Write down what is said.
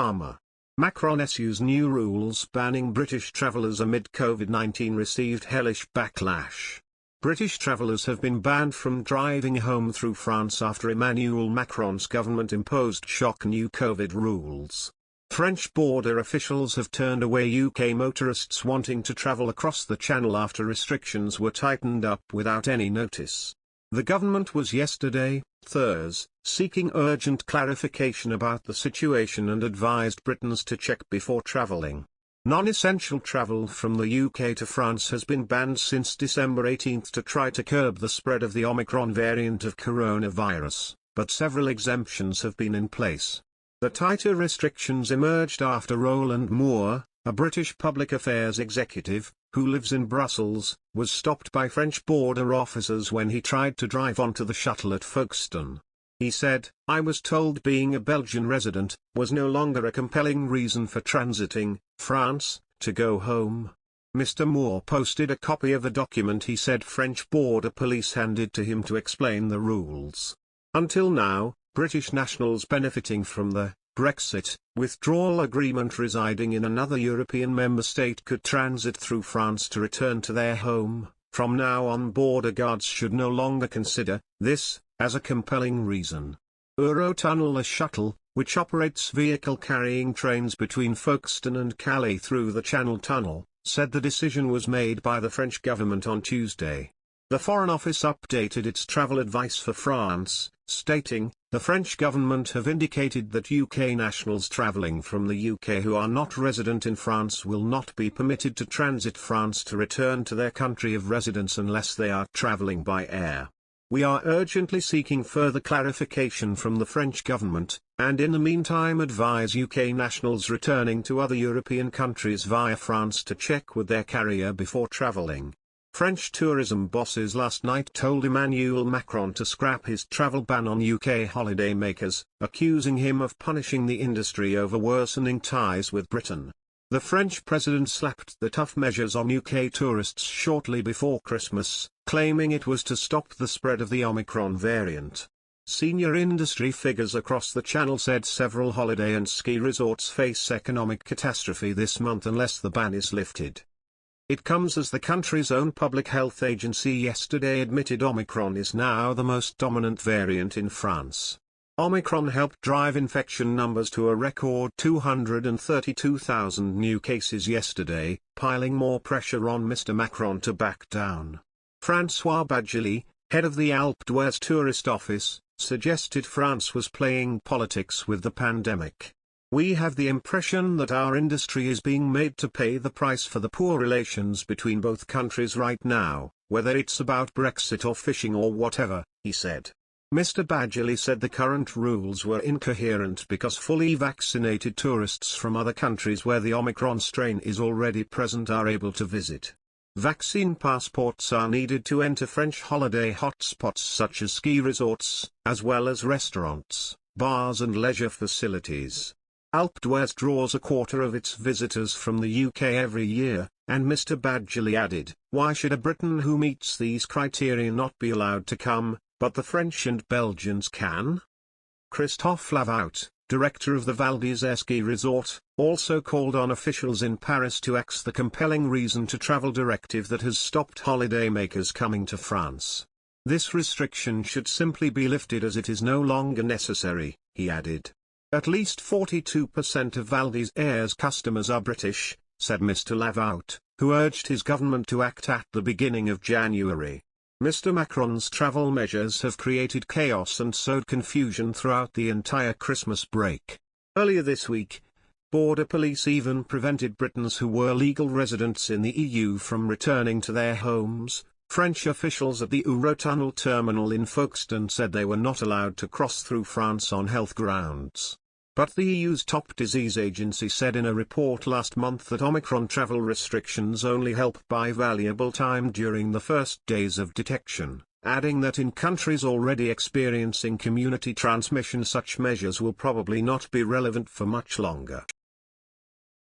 drama. Macron issues new rules banning British travellers amid Covid-19 received hellish backlash. British travellers have been banned from driving home through France after Emmanuel Macron's government imposed shock new Covid rules. French border officials have turned away UK motorists wanting to travel across the Channel after restrictions were tightened up without any notice. The government was yesterday, Thursday, seeking urgent clarification about the situation and advised Britons to check before travelling. Non-essential travel from the UK to France has been banned since December 18 to try to curb the spread of the Omicron variant of coronavirus, but several exemptions have been in place. The tighter restrictions emerged after Roland Moore, a British public affairs executive, who lives in Brussels, was stopped by French border officers when he tried to drive onto the shuttle at Folkestone. He said, "I was told being a Belgian resident was no longer a compelling reason for transiting France to go home." Mr. Moore posted a copy of a document he said French border police handed to him to explain the rules. Until now, British nationals benefiting from the Brexit Withdrawal Agreement residing in another European member state could transit through France to return to their home. From now on, border guards should no longer consider this as a compelling reason. Eurotunnel Le Shuttle, which operates vehicle-carrying trains between Folkestone and Calais through the Channel Tunnel, said the decision was made by the French government on Tuesday. The Foreign Office updated its travel advice for France, stating, "The French government have indicated that UK nationals travelling from the UK who are not resident in France will not be permitted to transit France to return to their country of residence unless they are travelling by air. We are urgently seeking further clarification from the French government, and in the meantime advise UK nationals returning to other European countries via France to check with their carrier before travelling." French tourism bosses last night told Emmanuel Macron to scrap his travel ban on UK holidaymakers, accusing him of punishing the industry over worsening ties with Britain. The French president slapped the tough measures on UK tourists shortly before Christmas, claiming it was to stop the spread of the Omicron variant. Senior industry figures across the Channel said several holiday and ski resorts face economic catastrophe this month unless the ban is lifted. It comes as the country's own public health agency yesterday admitted Omicron is now the most dominant variant in France. Omicron helped drive infection numbers to a record 232,000 new cases yesterday, piling more pressure on Mr. Macron to back down. François Badjili, head of the Alpe d'Huez tourist office, suggested France was playing politics with the pandemic. "We have the impression that our industry is being made to pay the price for the poor relations between both countries right now, whether it's about Brexit or fishing or whatever," he said. Mr. Badjili said the current rules were incoherent because fully vaccinated tourists from other countries where the Omicron strain is already present are able to visit. Vaccine passports are needed to enter French holiday hotspots such as ski resorts, as well as restaurants, bars and leisure facilities. Alpe d'Huez draws a quarter of its visitors from the UK every year, and Mr. Badjili added, "Why should a Briton who meets these criteria not be allowed to come, but the French and Belgians can?" Christophe Lavout, director of the Val d'Isère ski resort, also called on officials in Paris to axe the compelling reason to travel directive that has stopped holidaymakers coming to France. "This restriction should simply be lifted as it is no longer necessary," he added. "At least 42% of Val d'Isère's customers are British," said Mr. Lavout, who urged his government to act at the beginning of January. Mr. Macron's travel measures have created chaos and sowed confusion throughout the entire Christmas break. Earlier this week, border police even prevented Britons who were legal residents in the EU from returning to their homes. French officials at the Eurotunnel terminal in Folkestone said they were not allowed to cross through France on health grounds. But the EU's top disease agency said in a report last month that Omicron travel restrictions only help buy valuable time during the first days of detection, adding that in countries already experiencing community transmission such measures will probably not be relevant for much longer.